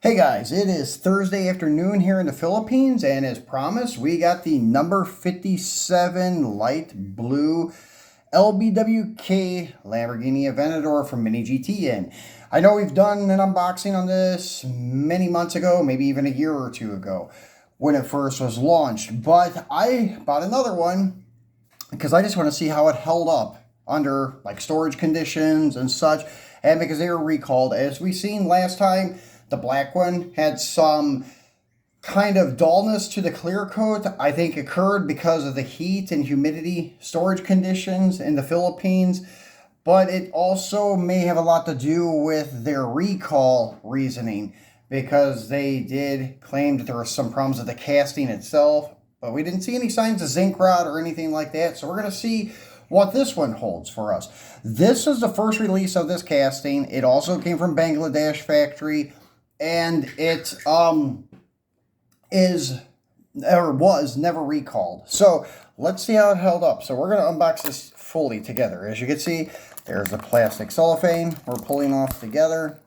Hey guys, it is Thursday afternoon here in the Philippines, and as promised, we got the number 57 light blue LBWK Lamborghini Aventador from Mini GT in. I know we've done an unboxing on this many months ago, maybe even a year or two ago when it first was launched, but I bought another one because I just want to see how it held up under like storage conditions and such, and because they were recalled. As we seen last time, the black one had some kind of dullness to the clear coat. I think occurred because of the heat and humidity storage conditions in the Philippines, but it also may have a lot to do with their recall reasoning, because they did claim that there were some problems with the casting itself, but we didn't see any signs of zinc rot or anything like that. So we're going to see what this one holds for us. This is the first release of this casting. It also came from Bangladesh factory, and it was never recalled. So let's see how it held up. So we're going to unbox this fully together. As you can see, there's the plastic cellophane we're pulling off together.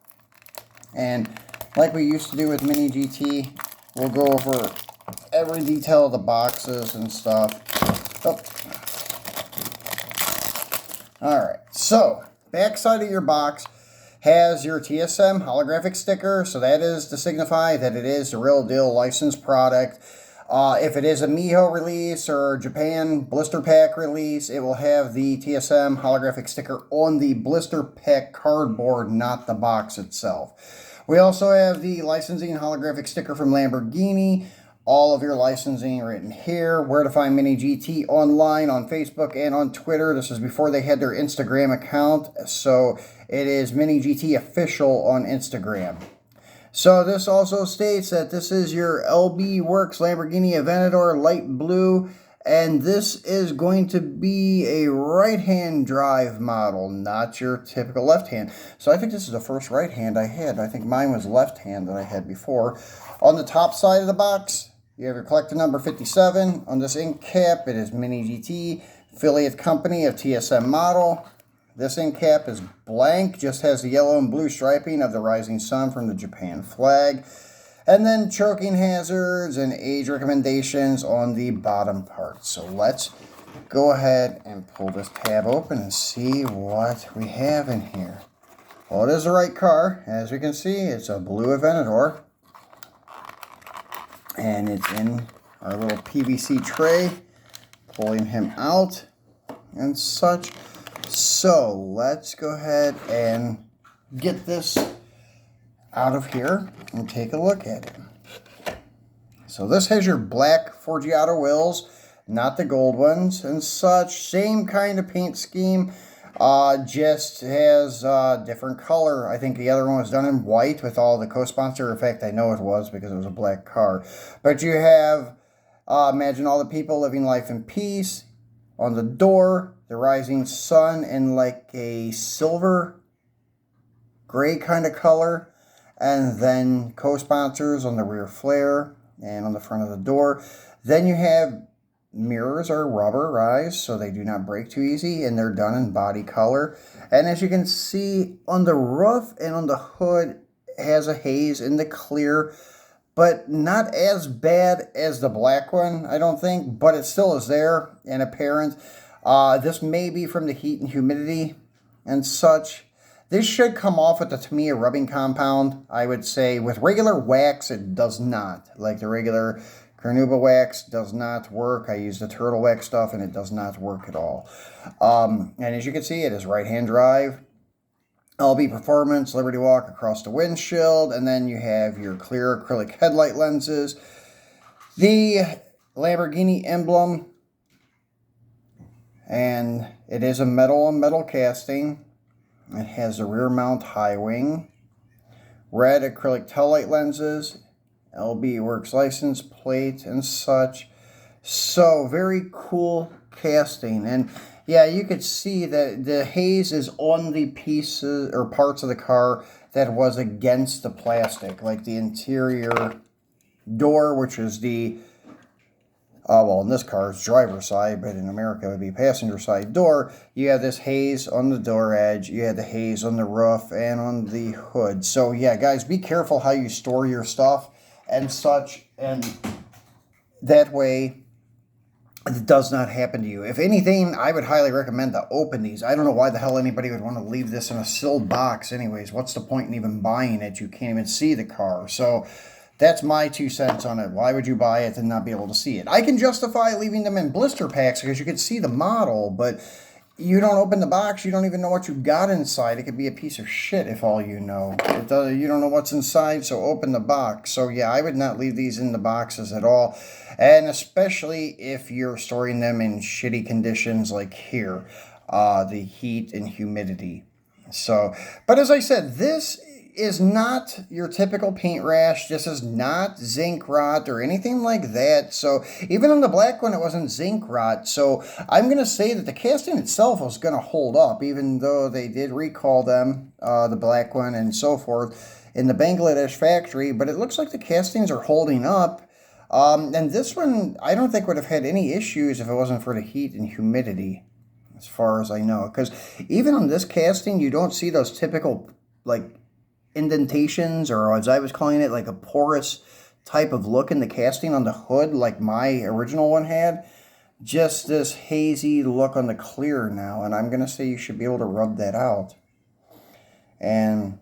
And like we used to do with Mini GT, we'll go over every detail of the boxes and stuff. Oh. Alright, so back side of your box has your TSM holographic sticker, so that is to signify that it is the real deal licensed product. If it is a Miho release or Japan blister pack release, it will have the TSM holographic sticker on the blister pack cardboard, not the box itself. We also have the licensing holographic sticker from Lamborghini. All of your licensing written here. Where to find Mini GT online on Facebook and on Twitter. This is before they had their Instagram account, so it is Mini GT official on Instagram. So this also states that this is your LB Works Lamborghini Aventador light blue, and this is going to be a right-hand drive model, not your typical left-hand. So I think this is the first right-hand I had. I think mine was left-hand that I had before. On the top side of the box, you have your collector number 57. On this ink cap, it is Mini GT, affiliate company of TSM model. This ink cap is blank, just has the yellow and blue striping of the rising sun from the Japan flag. And then choking hazards and age recommendations on the bottom part. So let's go ahead and pull this tab open and see what we have in here. Well, it is the right car. As we can see, it's a blue Aventador. And it's in our little PVC tray, pulling him out and such. So let's go ahead and get this out of here and take a look at it. So this has your black Forgiato wheels, not the gold ones and such. Same kind of paint scheme, just has different color. I think the other one was done in white with all the co-sponsor. In fact, I know it was because it was a black car. But you have, imagine all the people living life in peace. On the door, the rising sun in like a silver gray kind of color. And then co-sponsors on the rear flare and on the front of the door. Then you have mirrors are rubberized, so they do not break too easy, and they're done in body color. And as you can see, on the roof and on the hood has a haze in the clear, but not as bad as the black one, I don't think, but it still is there and apparent. This may be from the heat and humidity and such. This should come off with the Tamiya rubbing compound, I would say. With regular wax, it does not. Like the regular Carnauba wax does not work. I use the Turtle Wax stuff, and it does not work at all. And as you can see, it is right-hand drive. LB Performance, Liberty Walk across the windshield. And then you have your clear acrylic headlight lenses. The Lamborghini emblem. And it is a metal-on-metal casting. It has a rear mount high wing, red acrylic taillight lenses, LB Works license plate and such. So very cool casting. And yeah, you could see that the haze is on the pieces or parts of the car that was against the plastic, like the interior door, which is the well, in this car, it's driver's side, but in America, it would be passenger side door. You have this haze on the door edge. You have the haze on the roof and on the hood. So, yeah, guys, be careful how you store your stuff and such. And that way, it does not happen to you. If anything, I would highly recommend to open these. I don't know why the hell anybody would want to leave this in a sealed box anyways. What's the point in even buying it? You can't even see the car. So that's my 2 cents on it. Why would you buy it and not be able to see it? I can justify leaving them in blister packs because you can see the model, but you don't open the box, you don't even know what you got inside. It could be a piece of shit if all you know. You don't know what's inside, so open the box. So yeah, I would not leave these in the boxes at all. And especially if you're storing them in shitty conditions like here, the heat and humidity. So, but as I said, this is not your typical paint rash. This is not zinc rot or anything like that. So even on the black one, it wasn't zinc rot. So I'm going to say that the casting itself was going to hold up, even though they did recall them, the black one and so forth, in the Bangladesh factory. But it looks like the castings are holding up. And this one, I don't think would have had any issues if it wasn't for the heat and humidity, as far as I know. Because even on this casting, you don't see those typical, like, indentations, or as I was calling it, like a porous type of look in the casting on the hood like my original one had. Just this hazy look on the clear now, and I'm going to say you should be able to rub that out. And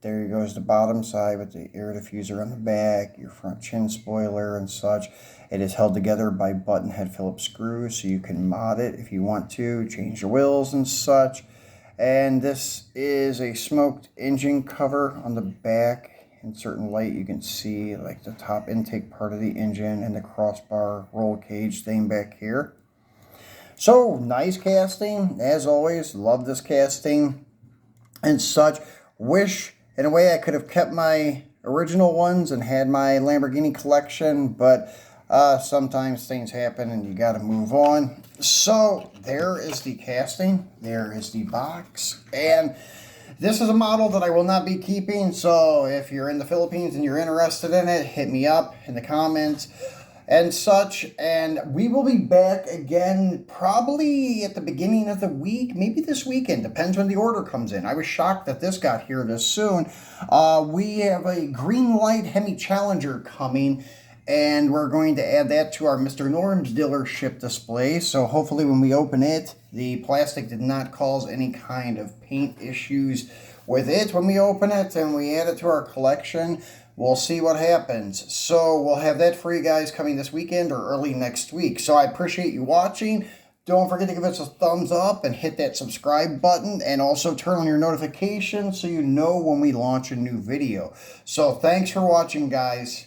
there goes the bottom side with the air diffuser on the back, your front chin spoiler and such. It is held together by button head Phillips screws, so you can mod it if you want to, change your wheels and such. And this is a smoked engine cover on the back. In certain light, you can see like the top intake part of the engine and the crossbar roll cage thing back here. So, nice casting. As always, love this casting and such. Wish, in a way, I could have kept my original ones and had my Lamborghini collection, but sometimes things happen and you got to move on. So there is the casting, there is the box, and this is a model that I will not be keeping. So if you're in the Philippines and you're interested in it, hit me up in the comments and such. And we will be back again probably at the beginning of the week, maybe this weekend, depends when the order comes in. I was shocked that this got here this soon. We have a green light Hemi Challenger coming, and we're going to add that to our Mr. Norm's dealership display. So hopefully when we open it, the plastic did not cause any kind of paint issues with it when we open it and we add it to our collection. We'll see what happens. So we'll have that for you guys coming this weekend or early next week. So I appreciate you watching. Don't forget to give us a thumbs up and hit that subscribe button, and also turn on your notifications so you know when we launch a new video. So thanks for watching, guys.